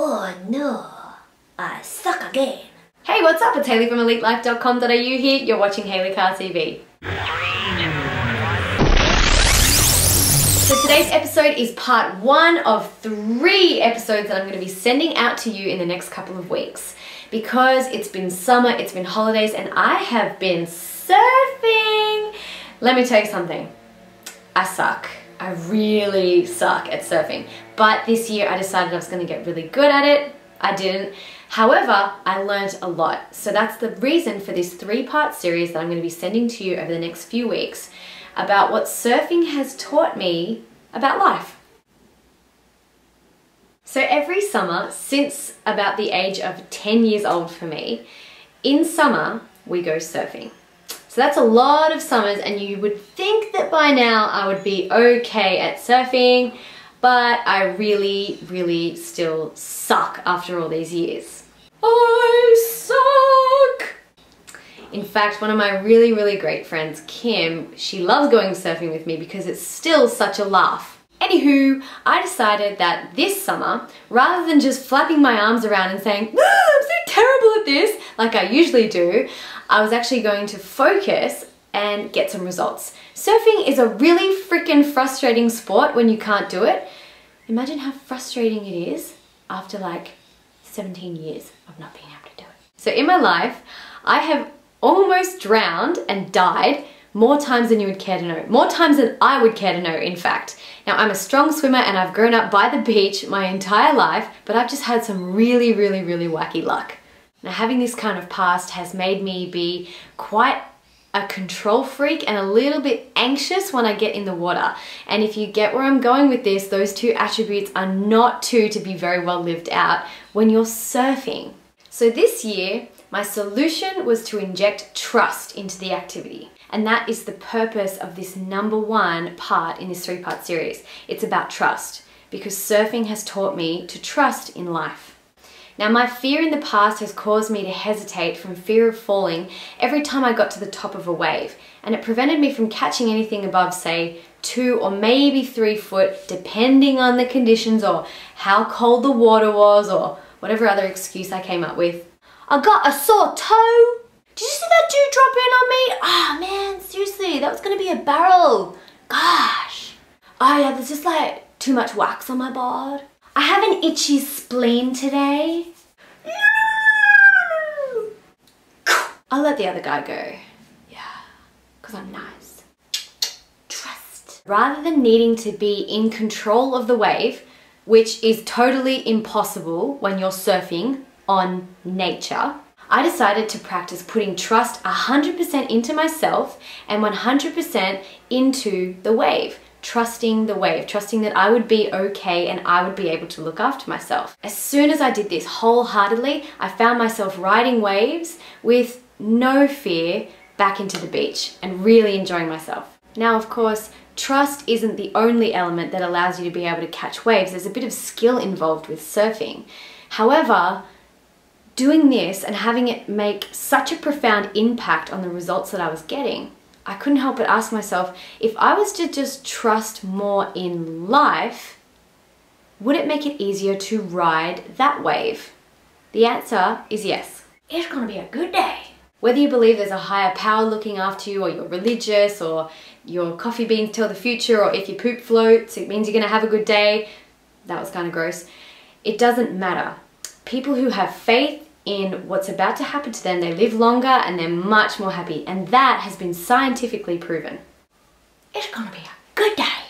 Oh no, I suck again. Hey, what's up? It's Hayley from EliteLife.com.au here. You're watching Hayley Carr TV. So today's episode is part 1 of 3 episodes that I'm going to be sending out to you in the next couple of weeks. Because it's been summer, it's been holidays, and I have been surfing. Let me tell you something. I suck. I really suck at surfing. But this year I decided I was going to get really good at it. I didn't. However, I learned a lot. So that's the reason for this 3-part series that I'm going to be sending to you over the next few weeks about what surfing has taught me about life. So every summer, since about the age of 10 years old for me, in summer we go surfing. So that's a lot of summers, and you would think that by now I would be okay at surfing, but I really still suck after all these years. I suck! In fact, one of my really great friends, Kim, she loves going surfing with me because it's still such a laugh. Anywho, I decided that this summer, rather than just flapping my arms around and saying, "I'm so terrible at this," like I usually do, I was actually going to focus and get some results. Surfing is a really freaking frustrating sport when you can't do it. Imagine how frustrating it is after like 17 years of not being able to do it. So in my life, I have almost drowned and died more times than you would care to know. More times than I would care to know, in fact. Now, I'm a strong swimmer and I've grown up by the beach my entire life, but I've just had some really wacky luck. Now, having this kind of past has made me be quite a control freak and a little bit anxious when I get in the water. And if you get where I'm going with this, those 2 attributes are not to be very well lived out when you're surfing. So this year, my solution was to inject trust into the activity. And that is the purpose of this #1 part in this 3-part series. It's about trust, because surfing has taught me to trust in life. Now, my fear in the past has caused me to hesitate from fear of falling every time I got to the top of a wave, and it prevented me from catching anything above, say, 2 or maybe 3 foot, depending on the conditions or how cold the water was or whatever other excuse I came up with. I got a sore toe. Did you see that dude drop in on me? Ah, man, seriously, that was gonna be a barrel. Gosh. Oh yeah, there's just like too much wax on my board. I have an itchy spleen today. I'll let the other guy go. Yeah, because I'm nice. Trust. Rather than needing to be in control of the wave, which is totally impossible when you're surfing on nature, I decided to practice putting trust 100% into myself and 100% into the wave. Trusting the wave, trusting that I would be okay and I would be able to look after myself. As soon as I did this wholeheartedly, I found myself riding waves with no fear back into the beach and really enjoying myself. Now, of course, trust isn't the only element that allows you to be able to catch waves. There's a bit of skill involved with surfing. However, doing this and having it make such a profound impact on the results that I was getting, I couldn't help but ask myself, if I was to just trust more in life, would it make it easier to ride that wave? The answer is yes. It's gonna be a good day. Whether you believe there's a higher power looking after you, or you're religious, or your coffee beans tell the future, or if your poop floats, it means you're gonna have a good day. That was kind of gross. It doesn't matter. People who have faith in what's about to happen to them, they live longer and they're much more happy, and that has been scientifically proven. It's gonna be a good day.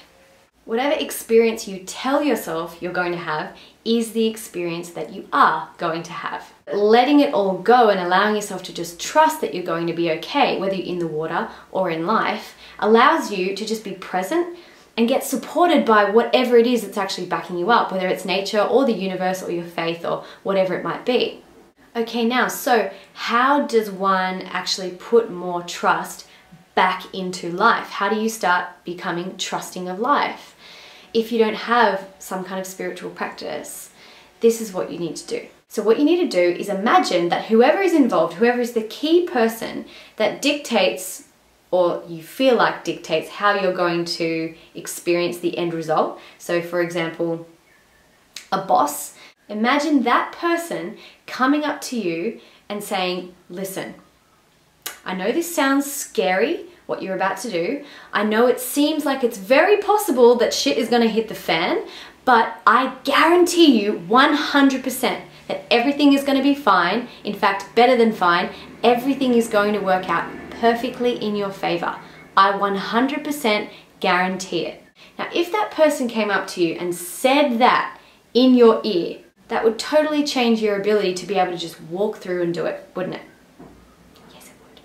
Whatever experience you tell yourself you're going to have is the experience that you are going to have. Letting it all go and allowing yourself to just trust that you're going to be okay, whether you're in the water or in life, allows you to just be present and get supported by whatever it is that's actually backing you up, whether it's nature or the universe or your faith or whatever it might be. Okay, now, so how does one actually put more trust back into life? How do you start becoming trusting of life? If you don't have some kind of spiritual practice, this is what you need to do. So what you need to do is imagine that whoever is involved, whoever is the key person that dictates, or you feel like dictates, how you're going to experience the end result. So for example, a boss, Imagine that person coming up to you and saying, listen, I know this sounds scary, what you're about to do. I know it seems like it's very possible that shit is gonna hit the fan, but I guarantee you 100% that everything is gonna be fine. In fact, better than fine. Everything is going to work out perfectly in your favor. I 100% guarantee it. Now, if that person came up to you and said that in your ear, that would totally change your ability to be able to just walk through and do it, wouldn't it? Yes, it would.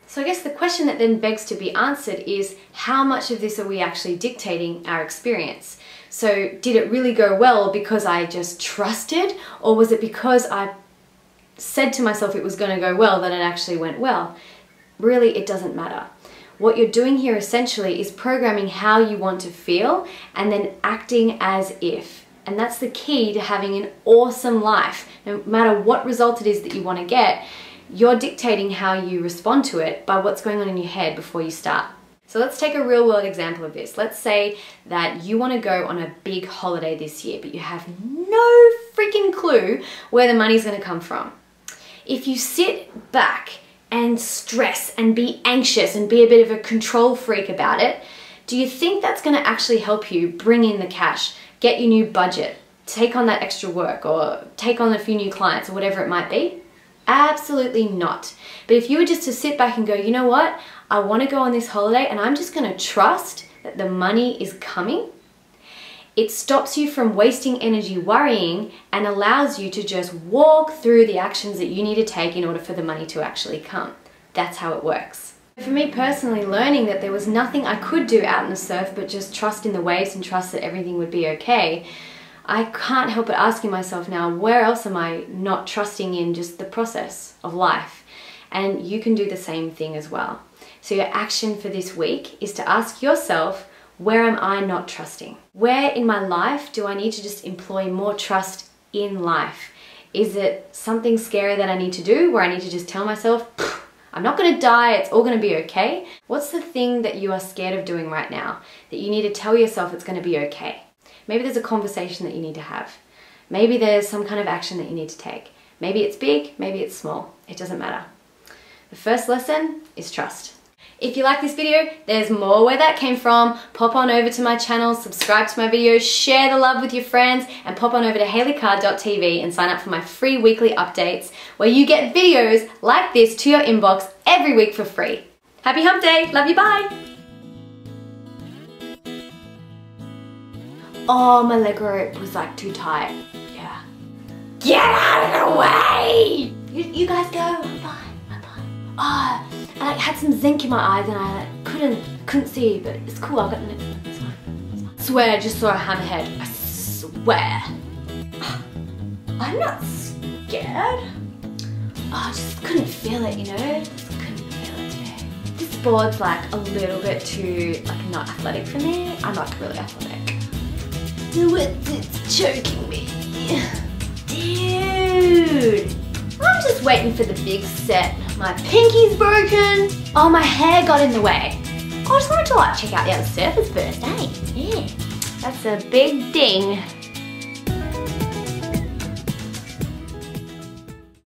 So I guess the question that then begs to be answered is, how much of this are we actually dictating our experience? So did it really go well because I just trusted, or was it because I said to myself it was going to go well that it actually went well? Really, it doesn't matter. What you're doing here essentially is programming how you want to feel and then acting as if. And that's the key to having an awesome life. No matter what result it is that you want to get, you're dictating how you respond to it by what's going on in your head before you start. So let's take a real world example of this. Let's say that you want to go on a big holiday this year, but you have no freaking clue where the money's going to come from. If you sit back and stress and be anxious and be a bit of a control freak about it, do you think that's going to actually help you bring in the cash, get your new budget, take on that extra work, or take on a few new clients, or whatever it might be? Absolutely not. But if you were just to sit back and go, you know what, I want to go on this holiday and I'm just going to trust that the money is coming, it stops you from wasting energy worrying and allows you to just walk through the actions that you need to take in order for the money to actually come. That's how it works. For me personally, learning that there was nothing I could do out in the surf but just trust in the waves and trust that everything would be okay, I can't help but asking myself now, where else am I not trusting in just the process of life? And you can do the same thing as well. So your action for this week is to ask yourself, where am I not trusting? Where in my life do I need to just employ more trust in life? Is it something scary that I need to do where I need to just tell myself, I'm not going to die, it's all going to be okay? What's the thing that you are scared of doing right now that you need to tell yourself it's going to be okay? Maybe there's a conversation that you need to have. Maybe there's some kind of action that you need to take. Maybe it's big, maybe it's small. It doesn't matter. The first lesson is trust. If you like this video, there's more where that came from. Pop on over to my channel, subscribe to my videos, share the love with your friends, and pop on over to hayleycarr.tv and sign up for my free weekly updates where you get videos like this to your inbox every week for free. Happy Hump Day! Love you, bye! Oh, my leg rope was like too tight. Yeah. Get out of the way! You guys go, I'm fine. Oh, I had some zinc in my eyes and I couldn't see, but it's cool, I got the next one. It's fine. It's fine. I swear I just saw a hammerhead. I swear. I'm not scared. Oh, I just couldn't feel it, you know? Just couldn't feel it today. This board's like a little bit too, like, not athletic for me. I'm like really athletic. It's choking me. Dude. I'm just waiting for the big set. My pinky's broken. Oh, my hair got in the way. Oh, I just wanted to like check out the other surfers first, eh? Yeah. That's a big ding.